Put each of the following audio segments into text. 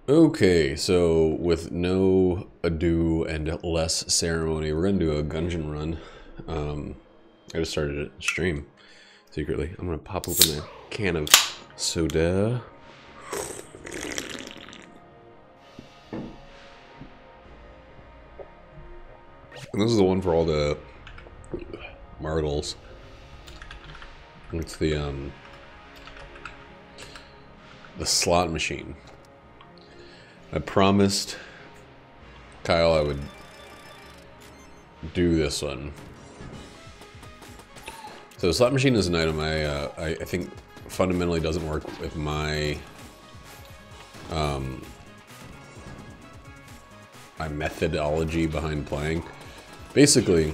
Okay, so with no ado and less ceremony, we're gonna do a Gungeon run. I just started a stream secretly. I'm gonna pop open a can of soda. And this is the one for all the marbles. It's the slot machine. I promised Kyle I would do this one. So the slot machine is an item I think fundamentally doesn't work with my my methodology behind playing. Basically,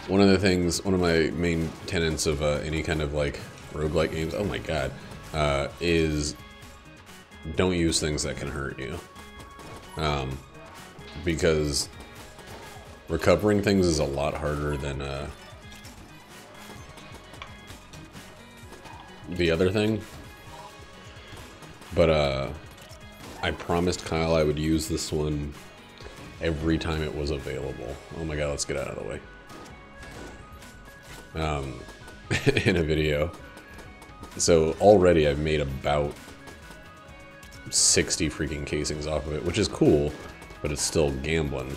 one of my main tenets of any kind of like roguelike games, oh my god, is don't use things that can hurt you. Because recovering things is a lot harder than the other thing. But I promised Kyle I would use this one every time it was available. Oh my god, let's get out of the way. In a video. So already I've made about 60 freaking casings off of it, which is cool, but it's still gambling.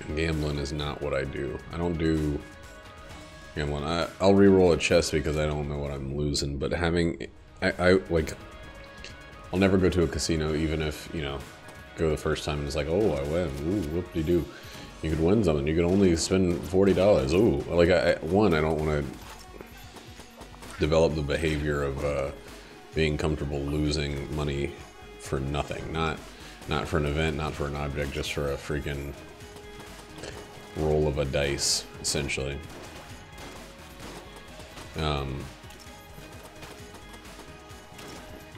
And gambling is not what I do. I don't do gambling. I'll re-roll a chest because I don't know what I'm losing, but having... like... I'll never go to a casino even if, you know, go the first time and it's like, oh, I win. Ooh, whoop-de-doo. You could win something. You could only spend $40. Ooh. Like, I don't want to develop the behavior of being comfortable losing money for nothing. Not for an event, not for an object, just for a freaking roll of a dice, essentially.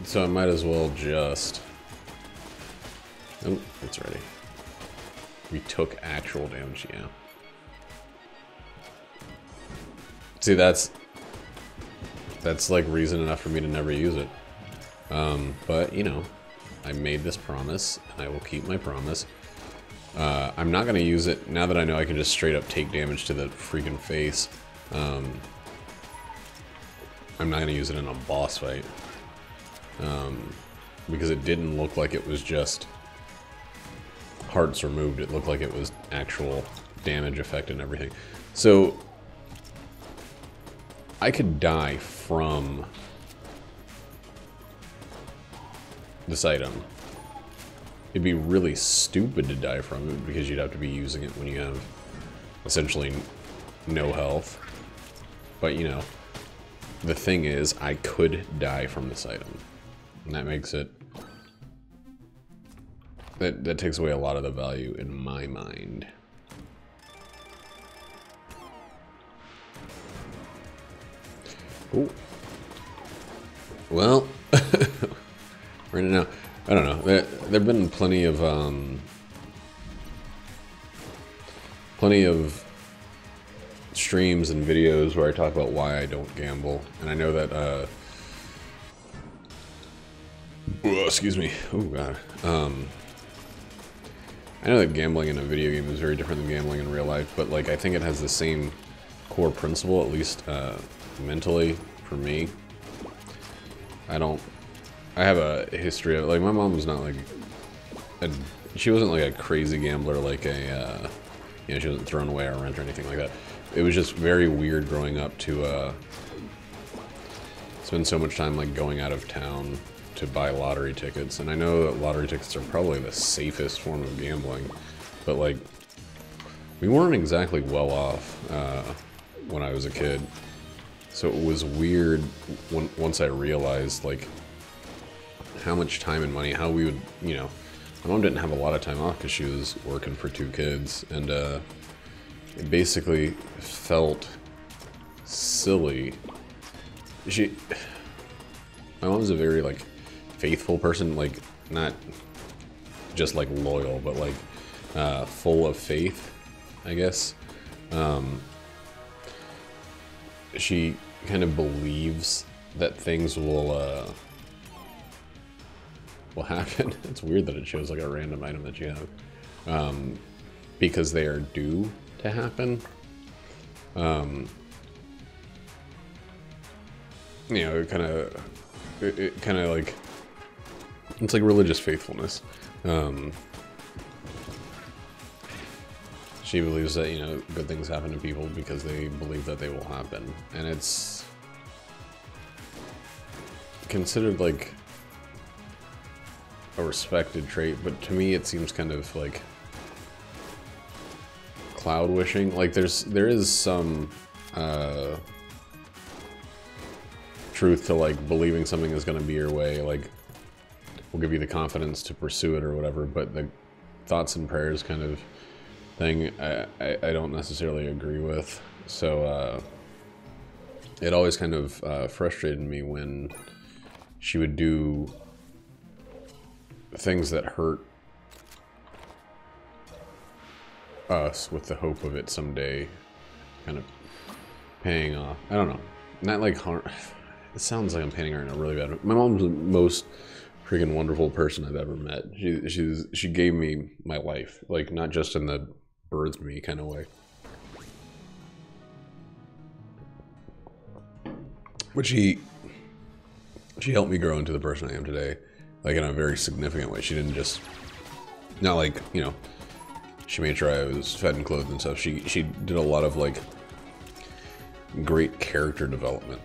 So I might as well just... Oh, it's ready. We took actual damage, yeah. See, that's like reason enough for me to never use it. But, you know, I made this promise, and I will keep my promise. I'm not going to use it, now that I know I can just straight up take damage to the freaking face. I'm not going to use it in a boss fight. Because it didn't look like it was just hearts removed. It looked like it was actual damage effect and everything. So I could die from this item. It'd be really stupid to die from it because you'd have to be using it when you have essentially no health. But you know, the thing is, I could die from this item. And that makes it... That takes away a lot of the value in my mind. Ooh. Well, we're in it now. I don't know. There've been plenty of streams and videos where I talk about why I don't gamble, and I know that excuse me. Oh god. I know that gambling in a video game is very different than gambling in real life, but like I think it has the same core principle, at least mentally for me. I have a history of, like, my mom was not like she wasn't like a crazy gambler, like a you know, she wasn't throwing away our rent or anything like that. It was just very weird growing up to spend so much time like going out of town to buy lottery tickets, and I know that lottery tickets are probably the safest form of gambling, but like we weren't exactly well off when I was a kid, so it was weird once I realized like how much time and money, how we would, you know, my mom didn't have a lot of time off because she was working for 2 kids, and it basically felt silly. My mom's a very like faithful person, like not just like loyal, but like full of faith, I guess. She kind of believes that things will will happen. It's weird that it shows like a random item that you have. Because they are due to happen. You know, it kind of like, it's like religious faithfulness. She believes that, you know, good things happen to people because they believe that they will happen. And it's considered like a respected trait, but to me it seems kind of like cloud wishing. Like there is some truth to like believing something is going to be your way, like will give you the confidence to pursue it or whatever, but the thoughts and prayers kind of thing I don't necessarily agree with. So it always kind of frustrated me when she would do things that hurt us with the hope of it someday kind of paying off. I don't know. Not like harm. It sounds like I'm painting her in a really bad way. My mom's the most freaking wonderful person I've ever met. She gave me my life, like not just in the birthed me kind of way, but she helped me grow into the person I am today, like in a very significant way. She didn't just, not like, you know, she made sure I was fed and clothed and stuff. She did a lot of like great character development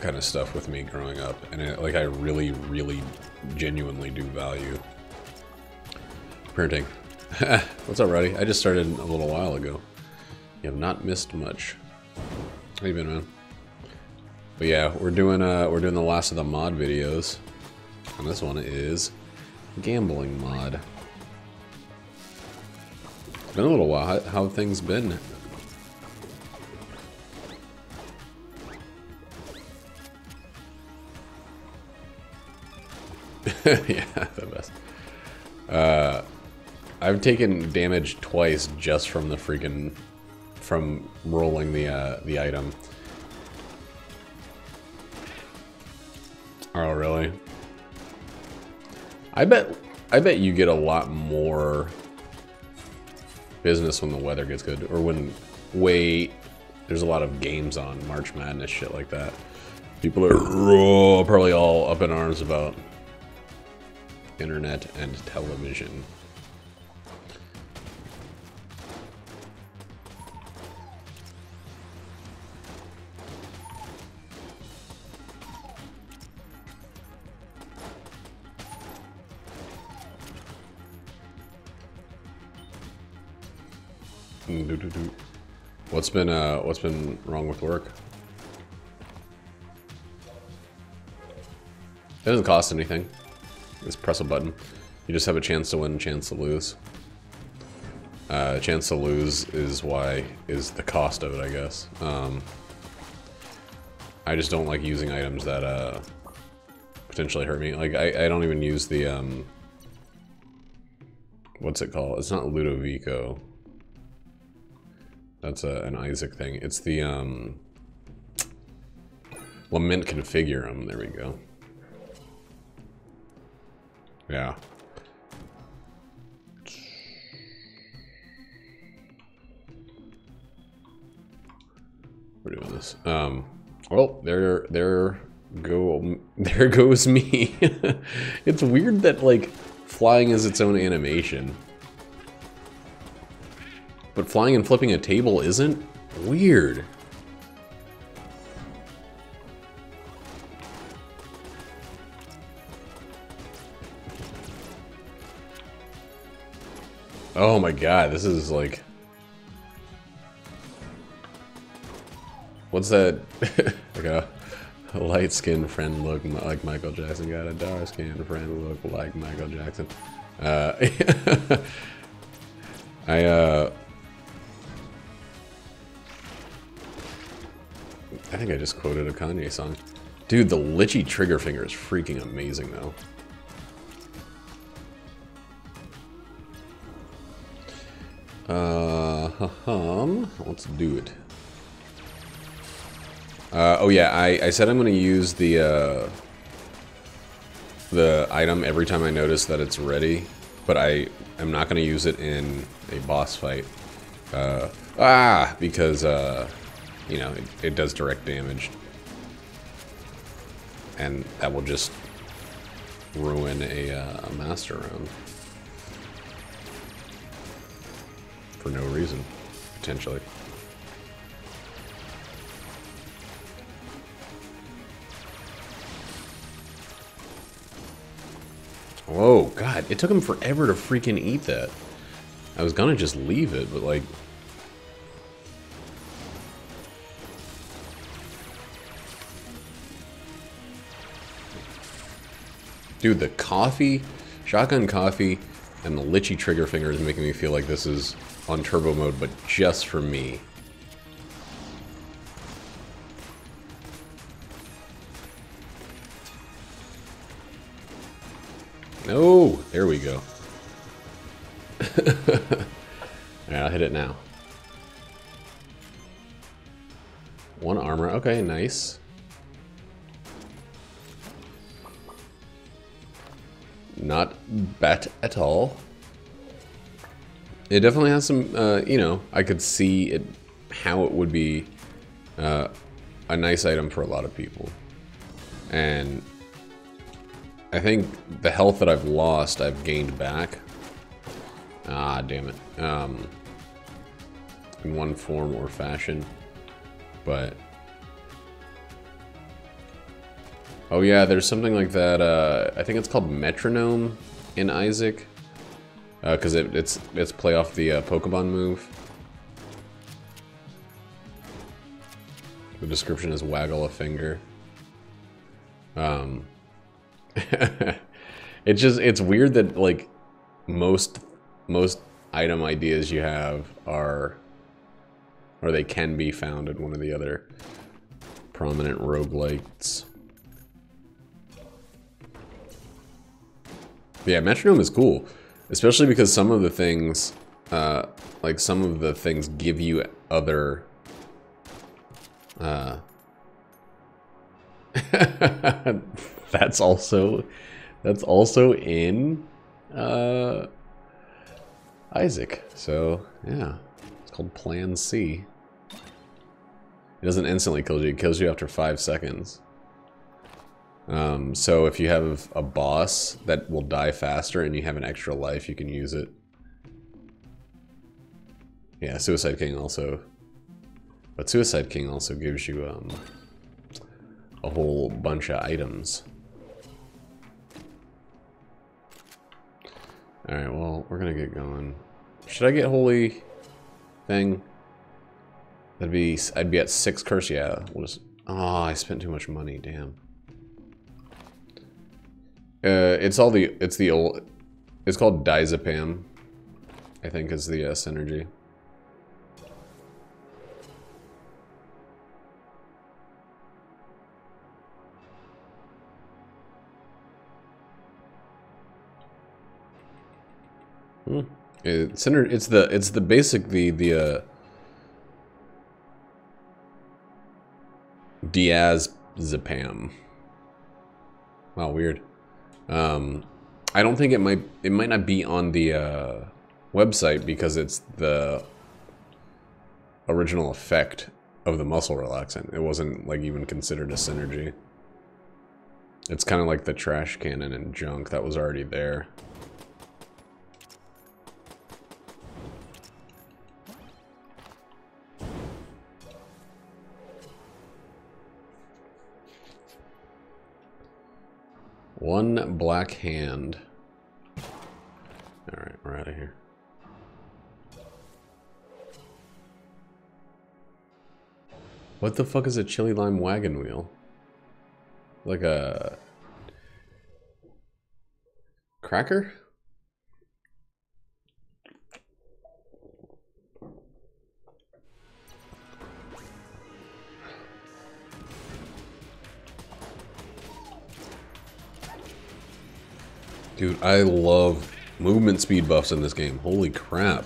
kind of stuff with me growing up, and like I really genuinely do value parenting. What's up, Roddy? I just started a little while ago. You have not missed much. How you been, man? But yeah, we're doing the last of the mod videos, and this one is gambling mod. It's been a little while. How have things been? Yeah, the best. I've taken damage twice just from the freaking, from rolling the item. Oh, really? I bet you get a lot more business when the weather gets good, or when there's a lot of games on, March Madness, shit like that. People are probably all up in arms about internet and television. What's been wrong with work? It doesn't cost anything. Just press a button. You just have a chance to win, a chance to lose. Chance to lose is the cost of it, I guess. I just don't like using items that potentially hurt me. Like I don't even use the what's it called? It's not Ludovico. That's an Isaac thing. It's the Lament Configurum. There we go. Yeah. We're doing this. Well, there goes me. It's weird that like flying is its own animation, but flying and flipping a table isn't. Weird. Oh my god, this is like... What's that? Like a light-skinned friend look like Michael Jackson. Got a dark-skinned friend look like Michael Jackson. I think I just quoted a Kanye song. Dude, the Litchi trigger finger is freaking amazing, though. Let's do it. Oh yeah, I said I'm gonna use the the item every time I notice that it's ready, but I am not going to use it in a boss fight. Because, you know, it does direct damage. And that will just ruin a master round. For no reason, potentially. Whoa, God, it took him forever to freaking eat that. I was gonna just leave it, but like... Dude, the coffee, shotgun coffee, and the Litchi trigger finger is making me feel like this is on turbo mode, but just for me. Oh, there we go. Alright, I'll hit it now. 1 armor, okay, nice. Not bad at all. It definitely has some, you know, I could see it, how it would be a nice item for a lot of people. And I think the health that I've lost, I've gained back. Ah, damn it. In one form or fashion. But... Oh yeah, there's something like that, I think it's called Metronome in Isaac. Because it's play off the Pokemon move. The description is waggle a finger. It's weird that like most item ideas you have are, or they can be found in one of the other prominent roguelites. Yeah, Metronome is cool, especially because some of the things, like some of the things give you other, that's also in, Isaac. So, yeah, it's called Plan C. It doesn't instantly kill you, it kills you after 5 seconds. So if you have a boss that will die faster and you have an extra life, you can use it. Yeah, Suicide King also. But Suicide King also gives you a whole bunch of items. Alright, well, we're gonna get going. Should I get Holy Thing? I'd be at 6 curse, yeah. We'll just, oh, I spent too much money, damn. It's called Diazepam, I think is the synergy. It's the basic Diazepam. Wow, weird. I don't think it might not be on the website because it's the original effect of the muscle relaxant. It wasn't like even considered a synergy. It's kind of like the trash cannon and junk that was already there. One black hand. Alright, we're out of here. What the fuck is a chili lime wagon wheel? Like a cracker? Dude, I love movement speed buffs in this game. Holy crap.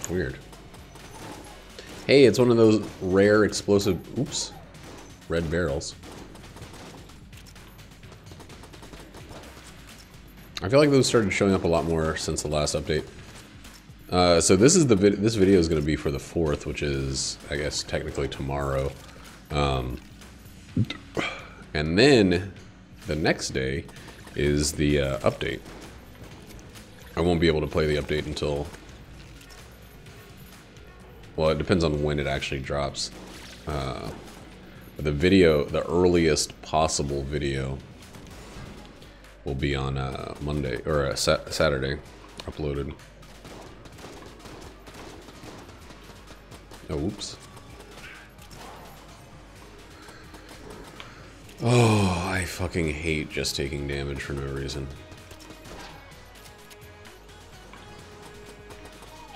Weird. Hey, it's one of those rare explosive... Oops. Red barrels. I feel like those started showing up a lot more since the last update. So this is this video is going to be for the 4th, which is, I guess, technically tomorrow. And then the next day is the update. I won't be able to play the update until... Well, it depends on when it actually drops. But the video, the earliest possible video, will be on Monday, or Saturday, uploaded. Oh, oops. Oh, I fucking hate just taking damage for no reason.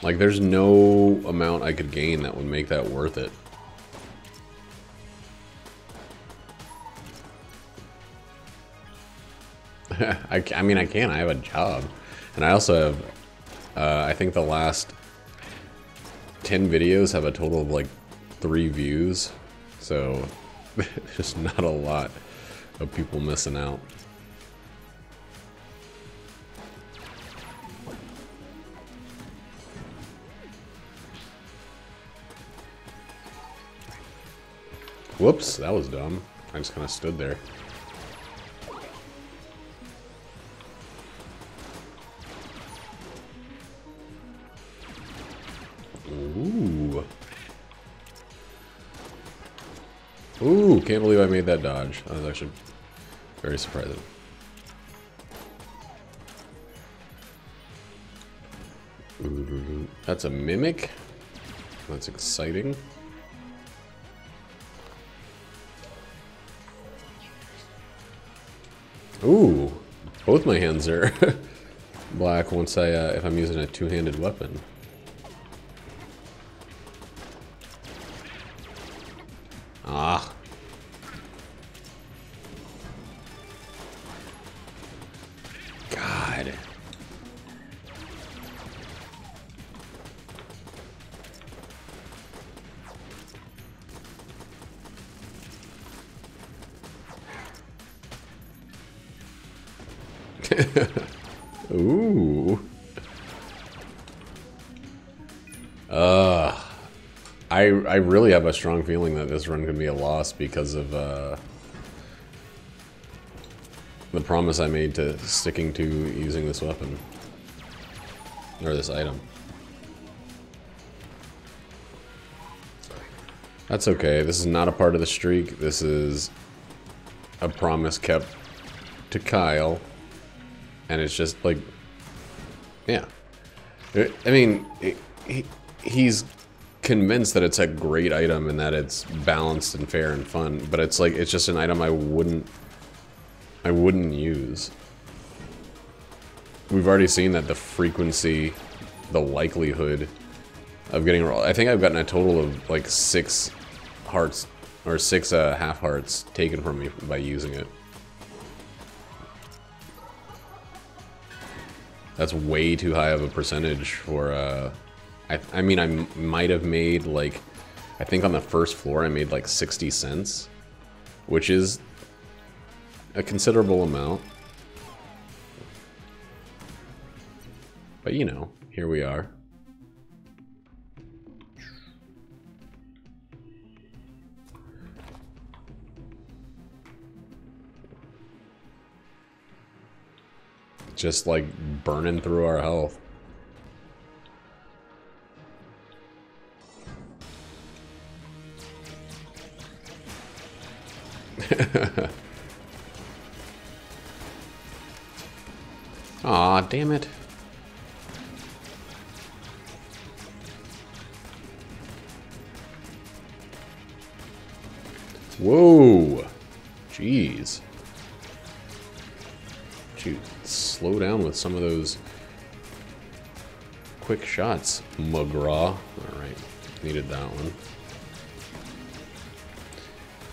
Like, there's no amount I could gain that would make that worth it. I mean, I can. I have a job. And I also have, I think the last 10 videos have a total of like 3 views. So, there's not a lot of people missing out. Whoops, that was dumb. I just kind of stood there. Ooh. Ooh, can't believe I made that dodge. That was actually very surprising. Ooh, that's a mimic? That's exciting. Ooh, both my hands are black once I, if I'm using a two-handed weapon. Ah. God. Ooh. I really have a strong feeling that this run could be a loss because of the promise I made to sticking to using this weapon. Or this item. That's okay. This is not a part of the streak. This is a promise kept to Kyle. And it's just like, yeah. I mean, he's convinced that it's a great item and that it's balanced and fair and fun, but it's like, it's just an item I wouldn't use. We've already seen that the frequency, the likelihood of getting, I think I've gotten a total of like 6 hearts, or 6 half hearts taken from me by using it. That's way too high of a percentage for, I mean, I might have made, like, I think on the first floor I made, like, 60 cents, which is a considerable amount. But, you know, here we are. Just, like, burning through our health. Aw, damn it. Whoa. Jeez. Shoot, slow down with some of those quick shots, McGraw. Alright, needed that one.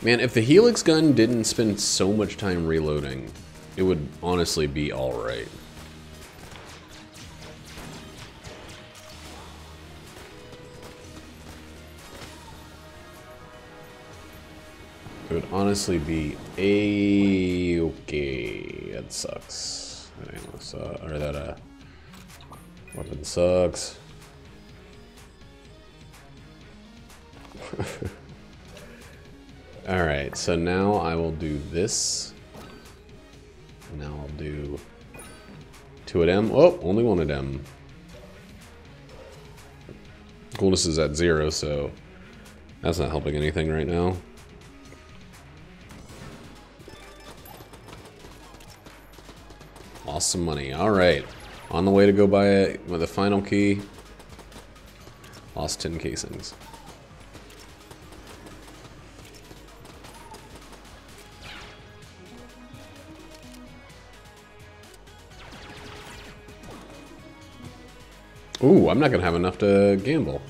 Man, if the Helix gun didn't spend so much time reloading, it would honestly be alright. It would honestly be a-okay. That sucks. That ammo sucks. Or that weapon sucks. Alright, so now I will do this. Now I'll do 2 at M. Oh, only 1 at M. Coolness is at 0, so that's not helping anything right now. Lost some money. Alright. On the way to go buy it with the final key. Lost 10 casings. Ooh, I'm not gonna have enough to gamble.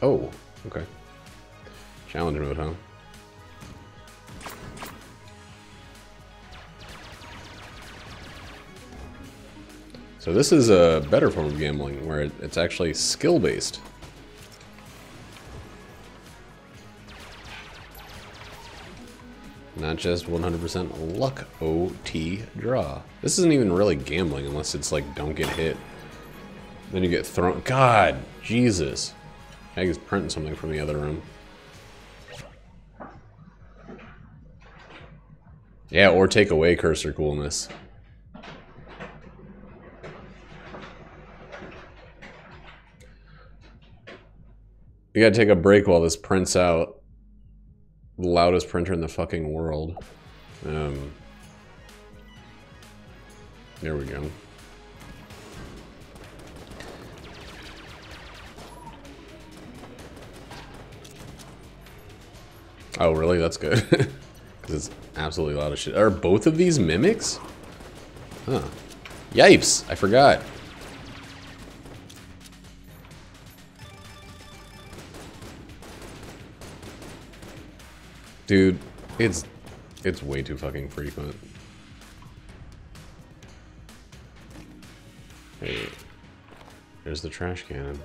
Oh, okay. Challenge mode, huh? So this is a better form of gambling, where it's actually skill-based. Not just 100% luck OT draw. This isn't even really gambling unless it's like don't get hit. Then you get thrown. God, Jesus. Meg's printing something from the other room. Yeah, or take away cursor coolness. You gotta take a break while this prints out. The loudest printer in the fucking world. There we go. Oh, really? That's good. Because it's absolutely loud as shit. Are both of these mimics? Huh. Yipes! I forgot. Dude, it's way too fucking frequent. Hey, there's the trash cannon.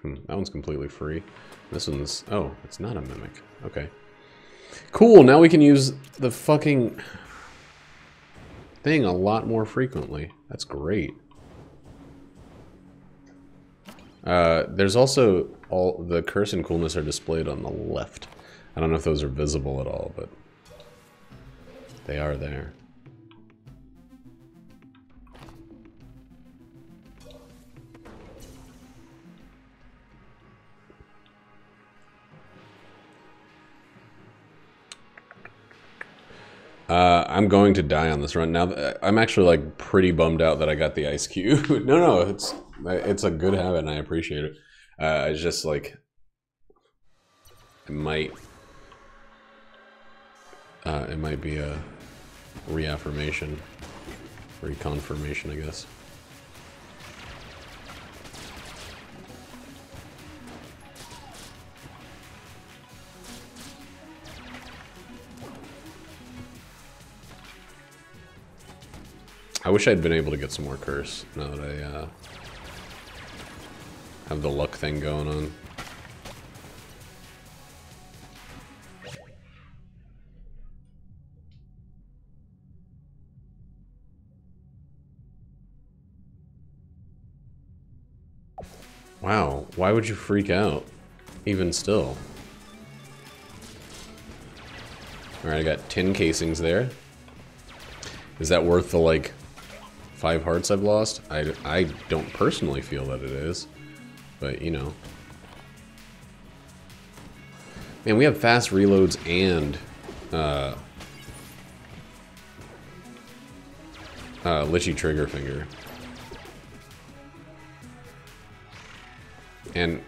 That one's completely free. This one's, oh, it's not a mimic. Okay. Cool, now we can use the fucking thing a lot more frequently. That's great. There's also all the curse and coolness are displayed on the left. I don't know if those are visible at all, but they are there. I'm going to die on this run. Now, I'm actually like pretty bummed out that I got the ice cube. No, it's a good habit and I appreciate it. It's just like, it might be a reaffirmation, reconfirmation, I guess. I wish I'd been able to get some more curse now that I have the luck thing going on. Wow, why would you freak out? Even still. Alright, I got 10 casings there. Is that worth the, like, 5 hearts I've lost? I don't personally feel that it is. But, you know. Man, we have fast reloads and Lichy trigger finger. And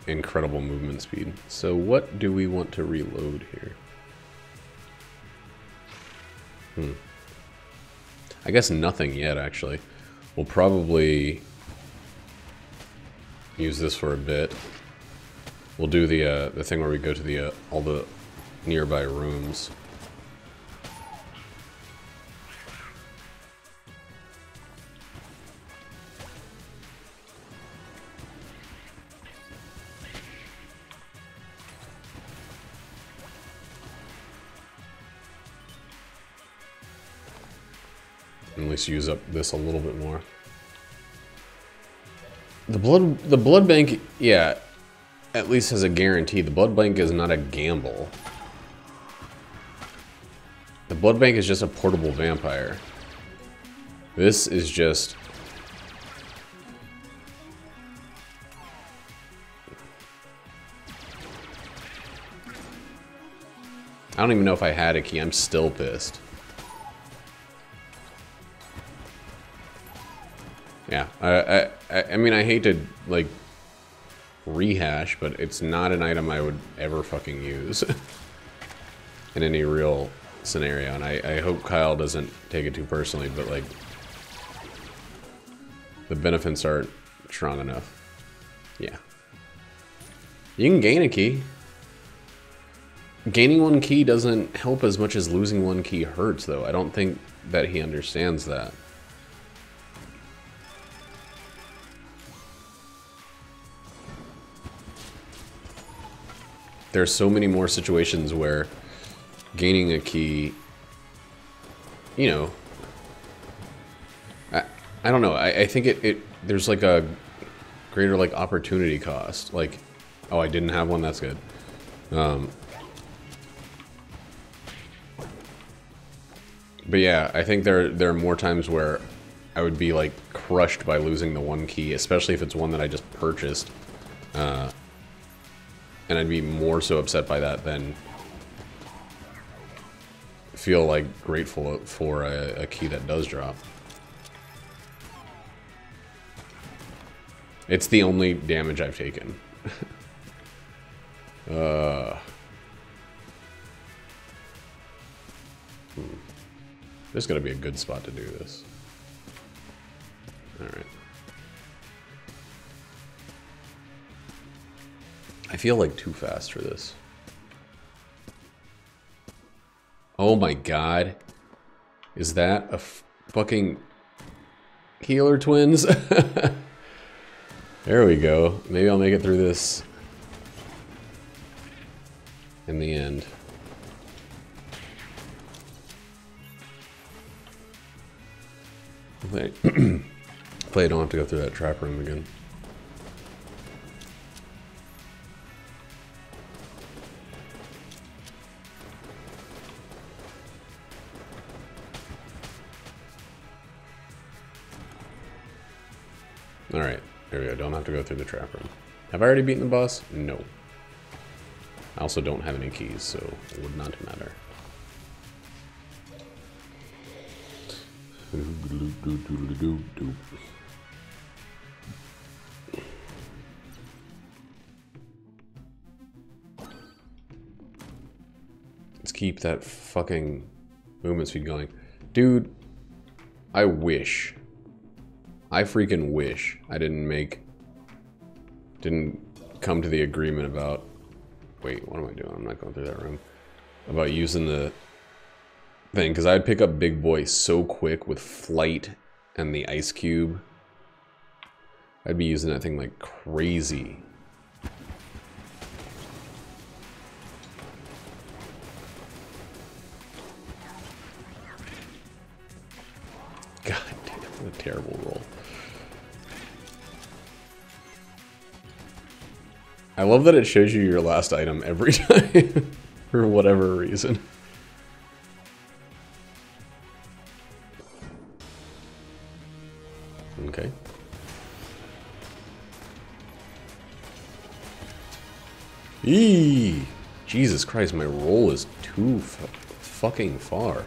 incredible movement speed. So what do we want to reload here? I guess nothing yet, actually. We'll probably use this for a bit. We'll do the thing where we go to the all the nearby rooms. At least use up this a little bit more. The blood bank, yeah, at least has a guarantee. The blood bank is not a gamble. The blood bank is just a portable vampire. This is just... I don't even know if I had a key. I'm still pissed. Yeah, I mean, I hate to, like, rehash, but it's not an item I would ever fucking use in any real scenario, and I hope Kyle doesn't take it too personally, but, like, the benefits aren't strong enough. Yeah. You can gain a key. Gaining one key doesn't help as much as losing one key hurts, though. I don't think that he understands that. There are so many more situations where gaining a key, you know, I don't know. I think there's like a greater like opportunity cost. Like, oh, I didn't have one. That's good. But yeah, I think there are more times where I would be like crushed by losing the one key, especially if it's one that I just purchased. And I'd be more so upset by that than feel like grateful for a key that does drop. It's the only damage I've taken. This is gonna be a good spot to do this. Alright. I feel like too fast for this. Oh my god. Is that a fucking healer twins? There we go. Maybe I'll make it through this in the end. Hopefully I don't have to go through that trap room again. Alright, there we go. Don't have to go through the trap room. Have I already beaten the boss? No. I also don't have any keys, so it would not matter. Let's keep that fucking movement speed going. Dude, I freaking wish I didn't come to the agreement about, wait, what am I doing? I'm not going through that room. About using the thing, because I'd pick up Big Boy so quick with Flight and the Ice Cube. I'd be using that thing like crazy. God damn, what a terrible roll. I love that it shows you your last item every time, for whatever reason. Okay. Eee! Jesus Christ, my roll is too fucking far.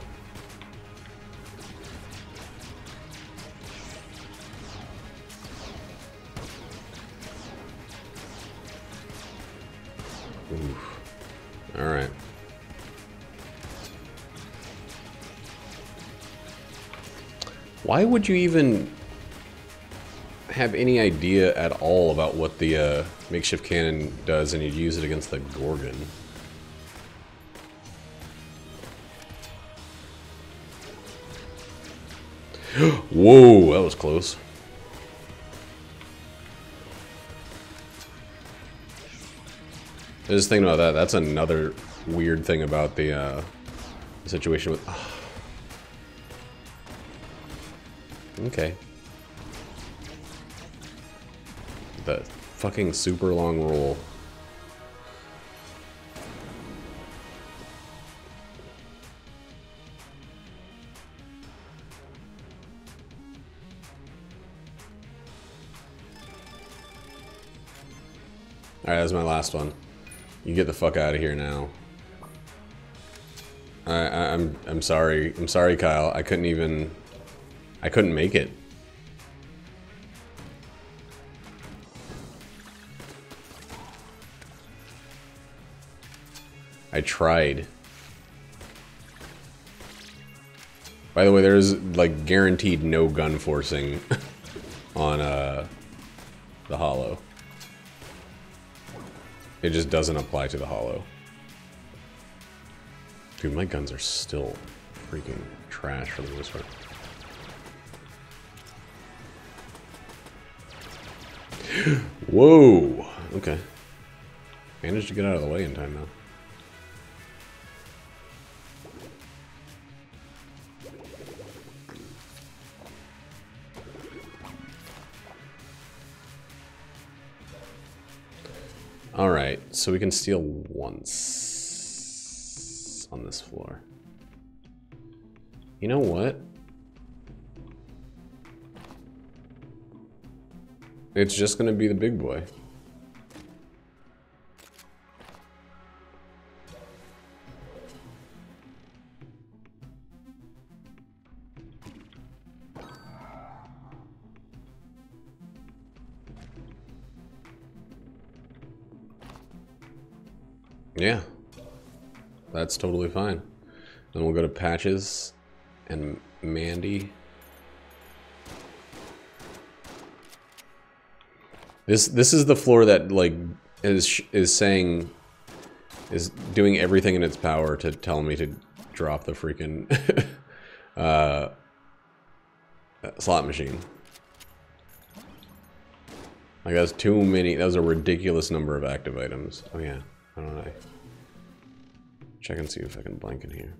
Oof. All right. Why would you even have any idea at all about what the makeshift cannon does and you'd use it against the Gorgon? Whoa, that was close. I was just thinking about that. That's another weird thing about the situation with... Okay. The fucking super long roll. Alright, that's my last one. You get the fuck out of here now. I'm sorry. I'm sorry, Kyle. I couldn't make it. I tried. By the way, there's like guaranteed no gun forcing on the hollow. It just doesn't apply to the hollow. Dude, my guns are still freaking trash for the most part. Whoa! Okay. Managed to get out of the way in time now. Alright, so we can steal once on this floor. You know what? It's just gonna be the big boy. Yeah, that's totally fine. Then we'll go to Patches and Mandy. This is the floor that like is doing everything in its power to tell me to drop the freaking slot machine. Like that's too many. That was a ridiculous number of active items. Oh yeah. How do I check and see if I can blank in here?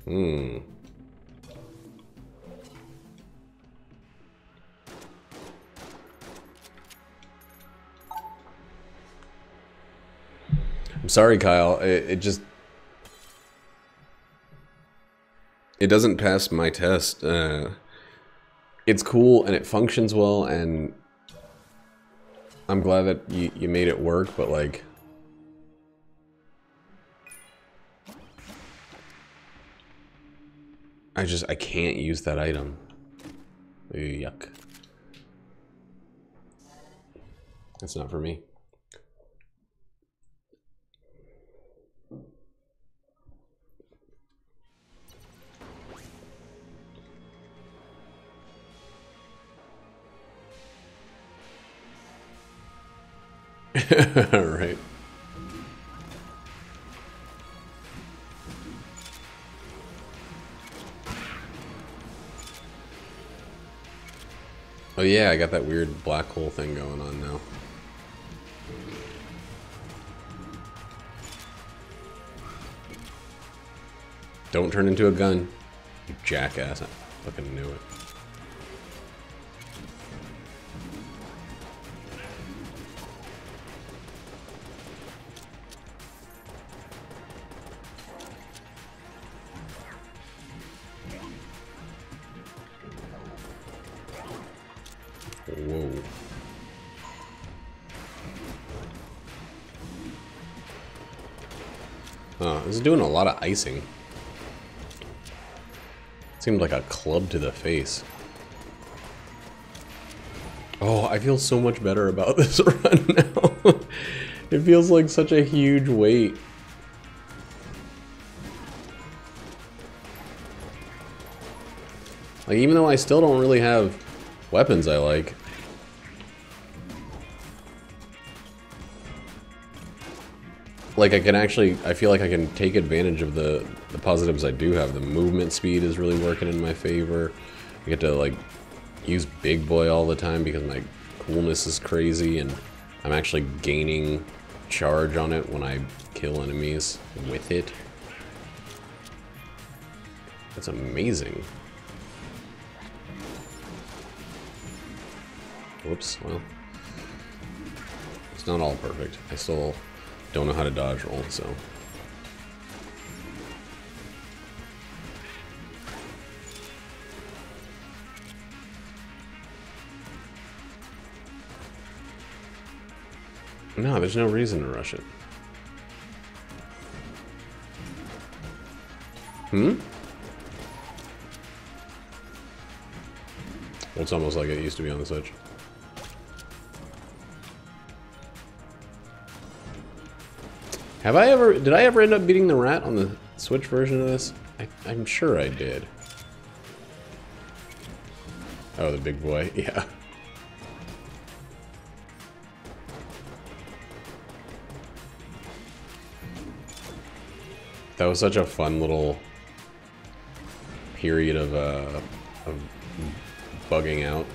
I'm sorry, Kyle. It just... It doesn't pass my test. It's cool and it functions well, and I'm glad that you made it work, but like... I can't use that item. Yuck. That's not for me. All right. Oh yeah, I got that weird black hole thing going on now. Don't turn into a gun, you jackass. I fucking knew it. Whoa. Oh, this is doing a lot of icing. Seemed like a club to the face. Oh, I feel so much better about this run now. It feels like such a huge weight. Like, even though I still don't really have weapons I like. Like, I can actually, I feel like I can take advantage of the positives I do have. The movement speed is really working in my favor. I get to, like, use Big Boy all the time because my coolness is crazy, and I'm actually gaining charge on it when I kill enemies with it. That's amazing. Whoops, well. It's not all perfect. I still don't know how to dodge roll, so. No, there's no reason to rush it. Well, it's almost like it used to be on the Switch. Did I ever end up beating the rat on the Switch version of this? I'm sure I did. Oh, the big boy, yeah. That was such a fun little period of bugging out.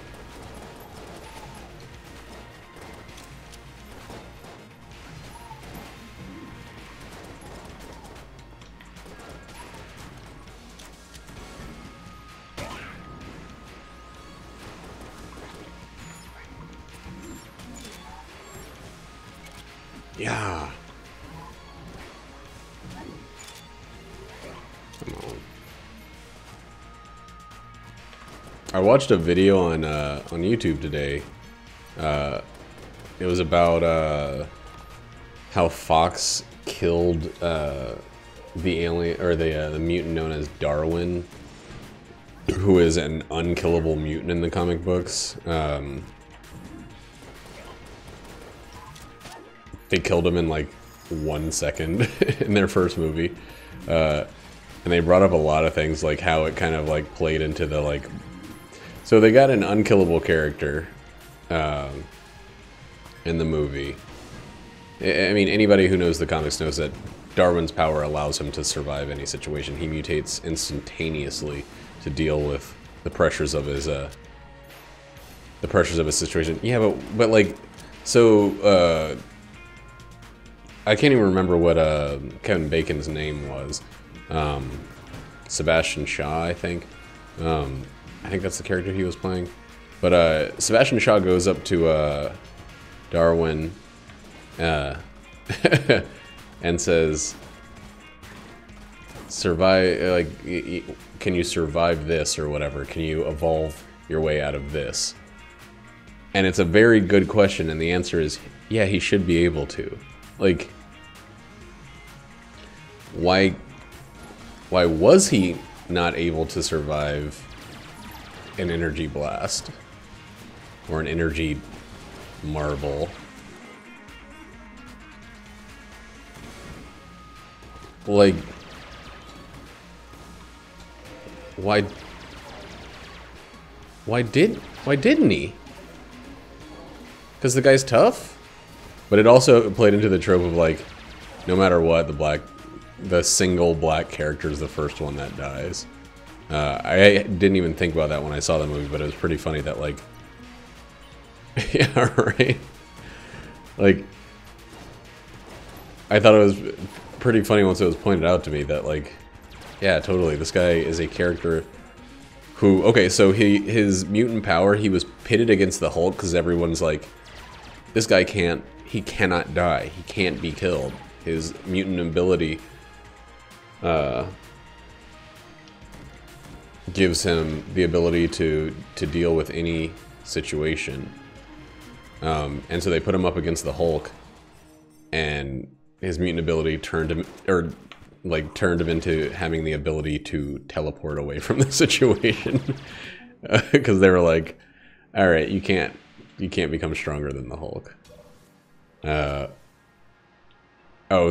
Yeah. Come on. I watched a video on YouTube today. It was about how Fox killed the alien or the mutant known as Darwin, who is an unkillable mutant in the comic books. They killed him in like 1 second in their first movie. And they brought up a lot of things, like how it kind of like played into the like... So they got an unkillable character in the movie. I mean, anybody who knows the comics knows that Darwin's power allows him to survive any situation. He mutates instantaneously to deal with the pressures of his situation. Yeah, but like, so I can't even remember what Kevin Bacon's name was. Sebastian Shaw, I think. I think that's the character he was playing. But Sebastian Shaw goes up to Darwin and says, "Survive, like, can you survive this or whatever? Can you evolve your way out of this?" And it's a very good question, and the answer is, yeah, he should be able to. Like, why was he not able to survive an energy blast? Or an energy marble? Like, why didn't he? Because the guy's tough? But it also played into the trope of like, no matter what, the single black character is the first one that dies. I didn't even think about that when I saw the movie, but it was pretty funny that like, yeah, right? Like, I thought it was pretty funny once it was pointed out to me that like, yeah, totally, this guy is a character who, okay, so his mutant power, he was pitted against the Hulk because everyone's like, this guy he cannot die, he can't be killed. His mutant ability gives him the ability to deal with any situation. And so they put him up against the Hulk, and his mutant ability turned him into having the ability to teleport away from the situation. Because they were like, all right, you can't become stronger than the Hulk. Oh,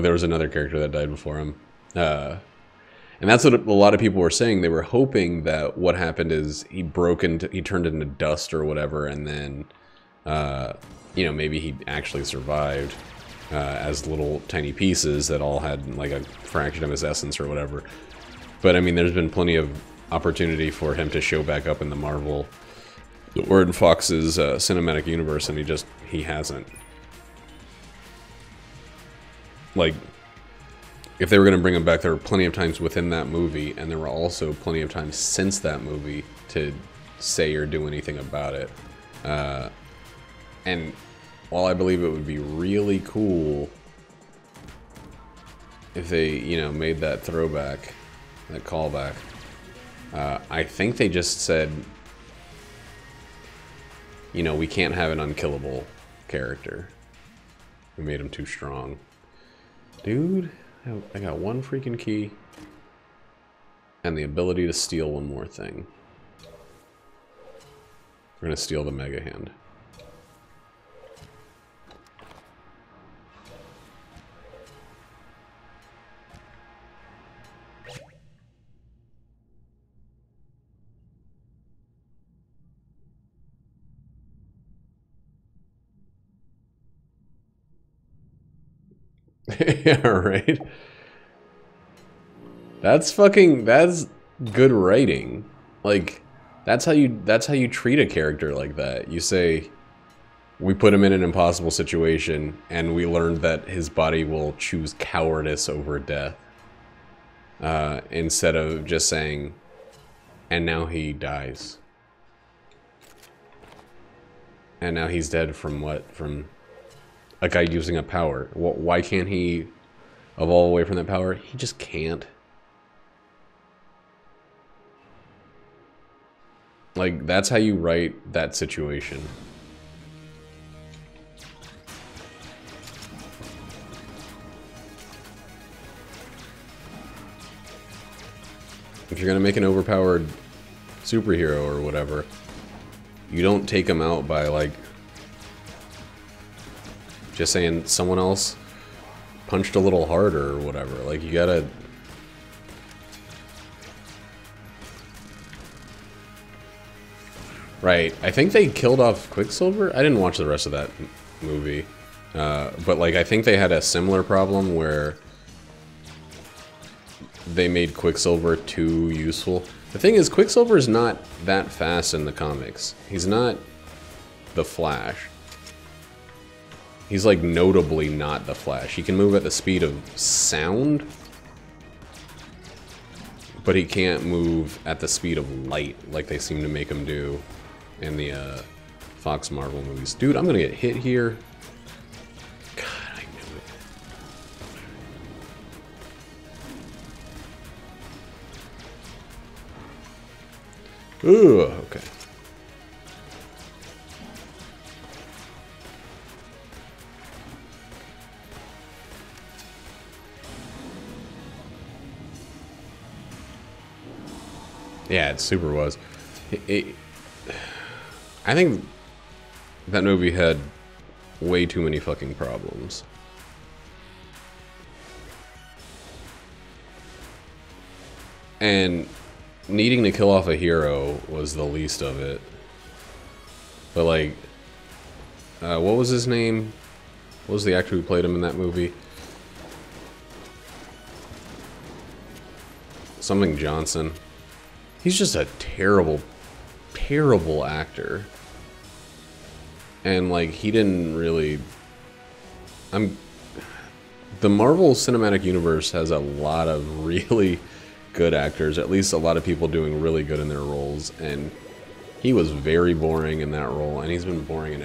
there was another character that died before him. And that's what a lot of people were saying. They were hoping that what happened is he turned into dust or whatever, and then, you know, maybe he actually survived as little tiny pieces that all had like a fraction of his essence or whatever. But I mean, there's been plenty of opportunity for him to show back up in the Marvel or in Fox's cinematic universe, and he hasn't. Like, if they were going to bring him back, there were plenty of times within that movie, and there were also plenty of times since that movie to say or do anything about it. And while I believe it would be really cool if they, you know, made that throwback, that callback, I think they just said, you know, we can't have an unkillable character. We made him too strong. Dude, I got one freaking key and the ability to steal one more thing. We're gonna steal the Mega Hand. Yeah, right? That's good writing. Like, that's how you treat a character like that. You say, we put him in an impossible situation, and we learned that his body will choose cowardice over death. Instead of just saying, and now he dies. And now he's dead from what? From a guy using a power. Why can't he evolve away from that power? He just can't. Like, that's how you write that situation. If you're gonna make an overpowered superhero or whatever, you don't take him out by, like, just saying someone else punched a little harder or whatever. Like, you gotta... Right, I think they killed off Quicksilver? I didn't watch the rest of that movie. But, like, I think they had a similar problem where they made Quicksilver too useful. The thing is, Quicksilver is not that fast in the comics. He's not the Flash. He's, like, notably not the Flash. He can move at the speed of sound, but he can't move at the speed of light like they seem to make him do in the Fox Marvel movies. Dude, I'm gonna get hit here. God, I knew it. Ooh, okay. Yeah, it super was. I think that movie had way too many fucking problems. And needing to kill off a hero was the least of it. But, like, what was his name? What was the actor who played him in that movie? Something Johnson. He's just a terrible, terrible actor. And, like, he didn't really... The Marvel Cinematic Universe has a lot of really good actors. At least a lot of people doing really good in their roles. And he was very boring in that role. And he's been boring in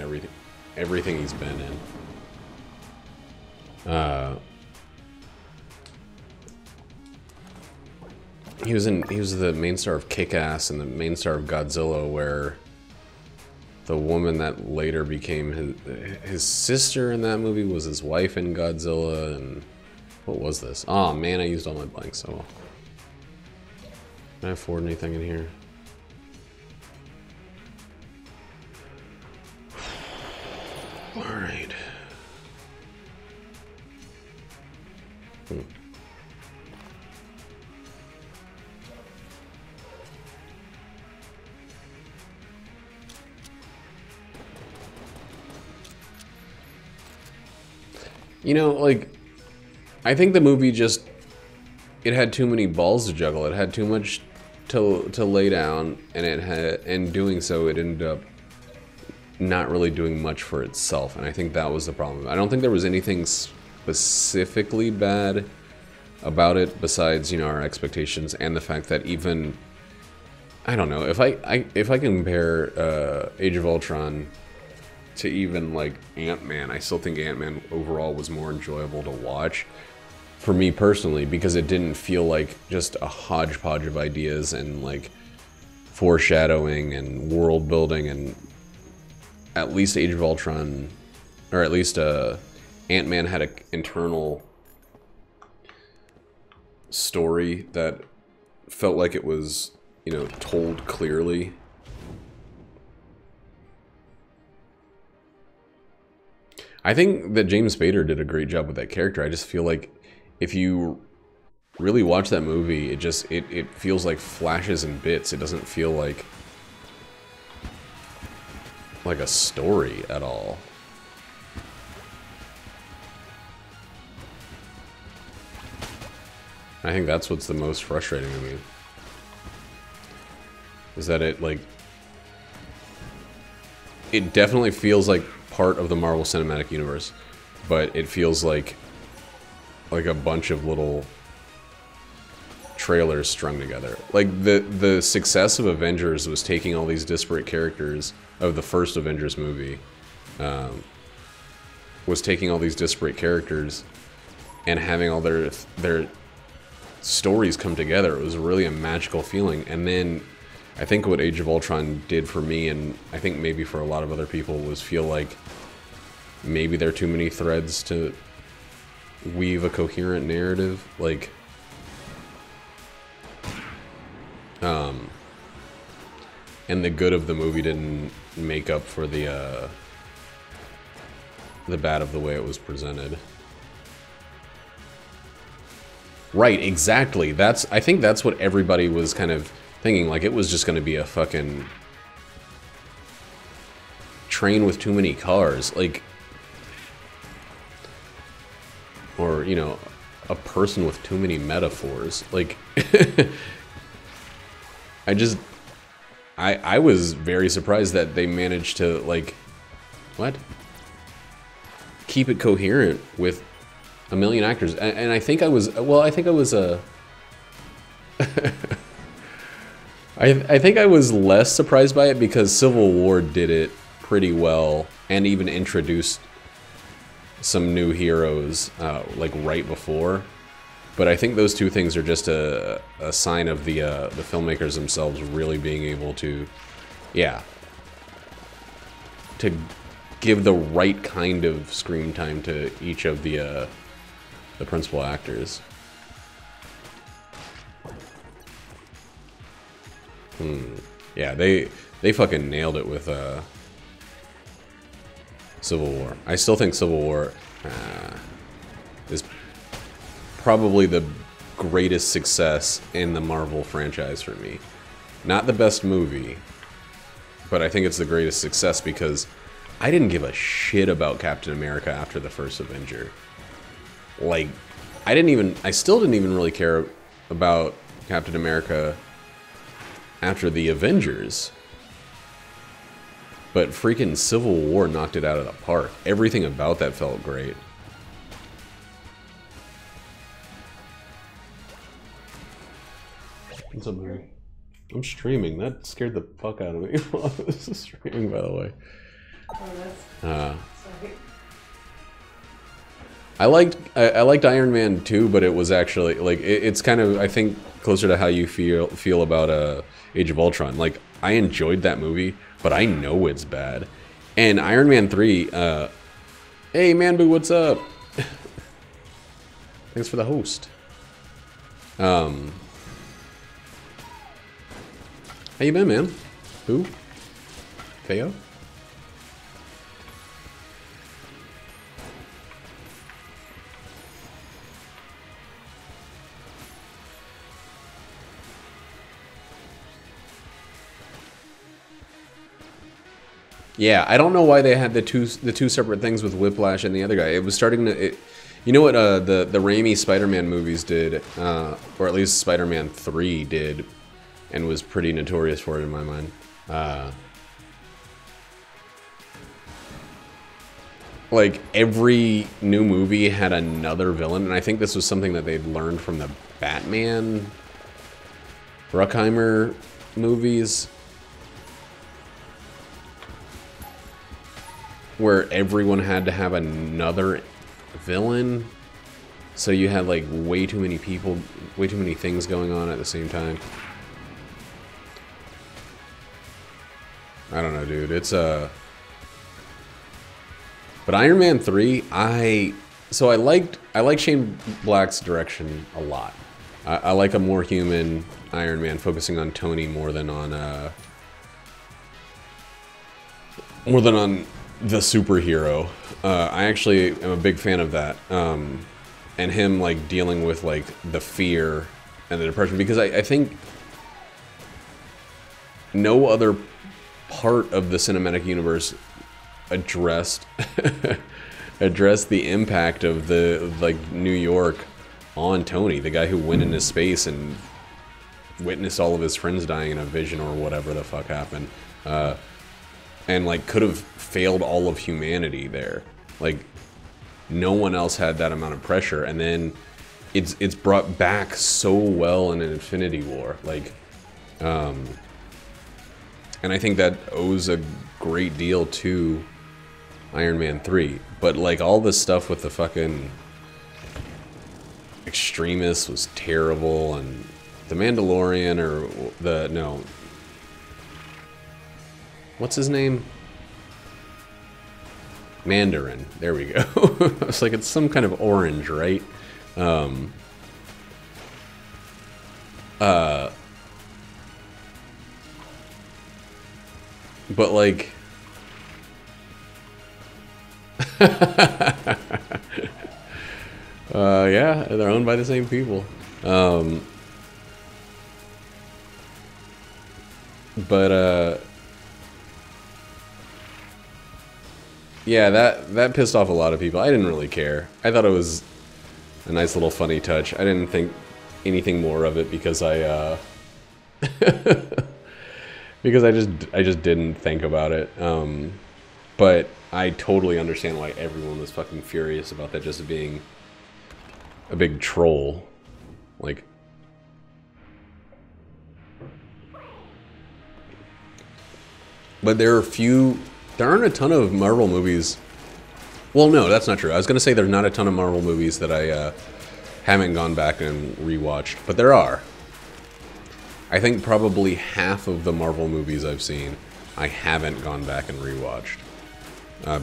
everything he's been in. He was the main star of Kick-Ass and the main star of Godzilla, where the woman that later became his sister in that movie was his wife in Godzilla. And what was this? Oh man, I used all my blanks. So can I afford anything in here? All right. You know, like, I think the movie just, it had too many balls to juggle. It had too much to lay down, and in doing so, it ended up not really doing much for itself. And I think that was the problem. I don't think there was anything specifically bad about it besides, you know, our expectations and the fact that even, I don't know, if I compare Age of Ultron to even like Ant-Man, I still think Ant-Man overall was more enjoyable to watch for me personally, because it didn't feel like just a hodgepodge of ideas and like foreshadowing and world building. And at least Age of Ultron, or at least Ant-Man had an internal story that felt like it was, you know, told clearly. I think that James Spader did a great job with that character. I just feel like if you really watch that movie, it feels like flashes and bits. It doesn't feel like a story at all. I think that's what's the most frustrating to me. Is that it definitely feels like part of the Marvel Cinematic Universe, but it feels like a bunch of little trailers strung together. Like the success of Avengers was taking all these disparate characters of the first Avengers movie, was taking all these disparate characters and having all their stories come together. It was really a magical feeling. And then I think what Age of Ultron did for me, and I think maybe for a lot of other people, was feel like maybe there are too many threads to weave a coherent narrative. Like, and the good of the movie didn't make up for the bad of the way it was presented. Right, exactly. I think that's what everybody was kind of thinking. Like, it was just going to be a fucking train with too many cars. Like, or, you know, a person with too many metaphors. Like, I was very surprised that they managed to, like, what? Keep it coherent with a million actors. And I think I was, well, I think I was, I think I was less surprised by it because Civil War did it pretty well and even introduced some new heroes, like, right before. But I think those two things are just a sign of the filmmakers themselves really being able to, yeah, to give the right kind of screen time to each of the principal actors. Yeah, they fucking nailed it with Civil War. I still think Civil War is probably the greatest success in the Marvel franchise for me. Not the best movie, but I think it's the greatest success because I didn't give a shit about Captain America after the first Avenger. Like, I still didn't even really care about Captain America after the Avengers. But freaking Civil War knocked it out of the park. Everything about that felt great. What's up, Mary? I'm streaming. That scared the fuck out of me while I was streaming, by the way. Oh, that's... sorry. I liked Iron Man 2, but it was actually, like, it's kind of, I think, closer to how you feel about Age of Ultron. Like, I enjoyed that movie, but I know it's bad. And Iron Man 3, hey, Manboo, what's up? Thanks for the host. How you been, man? Who? Theo? Yeah, I don't know why they had the two separate things with Whiplash and the other guy. It was starting to, you know what the Raimi Spider-Man movies did, or at least Spider-Man 3 did, and was pretty notorious for it in my mind. like every new movie had another villain, and I think this was something that they'd learned from the Batman Bruckheimer movies, where everyone had to have another villain. So you had like way too many people, way too many things going on at the same time. I don't know, dude. It's but Iron Man 3, I liked Shane Black's direction a lot. I like a more human Iron Man, focusing on Tony more than on the superhero. I actually am a big fan of that. And him like dealing with like the fear and the depression, because I think no other part of the cinematic universe addressed the impact of the like New York on Tony, the guy who went into space and witnessed all of his friends dying in a vision or whatever the fuck happened, and like could have failed all of humanity there. Like no one else had that amount of pressure, and then it's brought back so well in an Infinity War, like and I think that owes a great deal to Iron Man 3. But like all this stuff with the fucking extremists was terrible, and the Mandalorian, or no, what's his name? Mandarin. There we go. It's like it's some kind of orange, right? But like yeah, they're owned by the same people. Yeah, that pissed off a lot of people. I didn't really care. I thought it was a nice little funny touch. I didn't think anything more of it because I because I just didn't think about it. But I totally understand why everyone was fucking furious about that just being a big troll. Like, but there aren't a ton of Marvel movies. Well, no, that's not true. I was gonna say there's not a ton of Marvel movies that I haven't gone back and rewatched, but there are. I think probably half of the Marvel movies I've seen, I haven't gone back and rewatched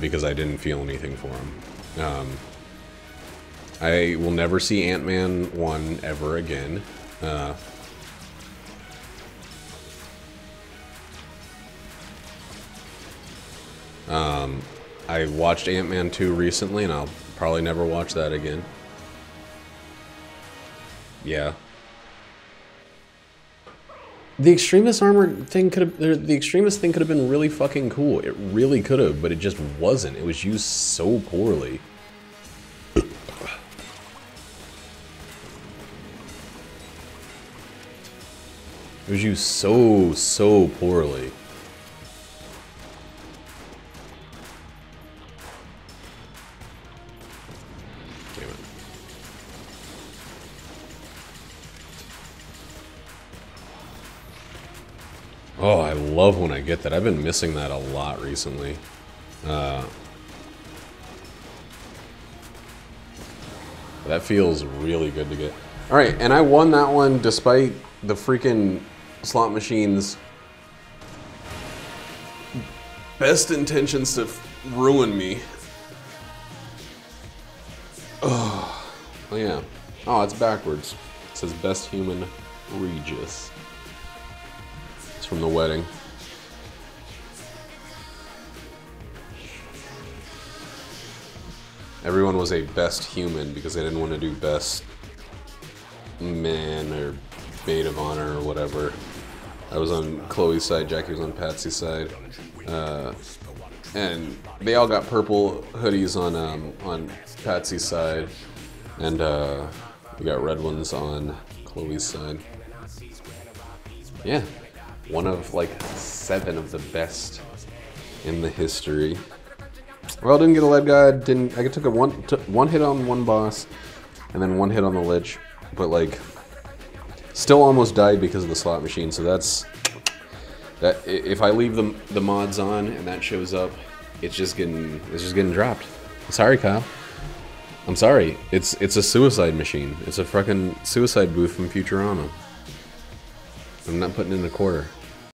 because I didn't feel anything for them. I will never see Ant-Man 1 ever again. I watched Ant-Man 2 recently, and I'll probably never watch that again. Yeah. The extremist armor thing the extremist thing could have been really fucking cool. It really could have, but it just wasn't. It was used so poorly. It was used so poorly. Damn it. Oh, I love when I get that. I've been missing that a lot recently. That feels really good to get. Alright, and I won that one despite the freaking slot machine's best intentions to ruin me. Oh yeah. Oh, it's backwards. It says best human Regis. It's from the wedding. Everyone was a best human because they didn't want to do best man or maid of honor or whatever. I was on Chloe's side, Jackie was on Patsy's side. And they all got purple hoodies on Patsy's side. And we got red ones on Chloe's side. Yeah. One of like 7 of the best in the history. Well, didn't get a lead guy. I took one hit on one boss, and then one hit on the lich, but like, still almost died because of the slot machine. So that's that. If I leave the mods on and that shows up, it's just getting dropped. Sorry, Kyle. I'm sorry. It's a suicide machine. It's a fucking suicide booth from Futurama. I'm not putting in a quarter.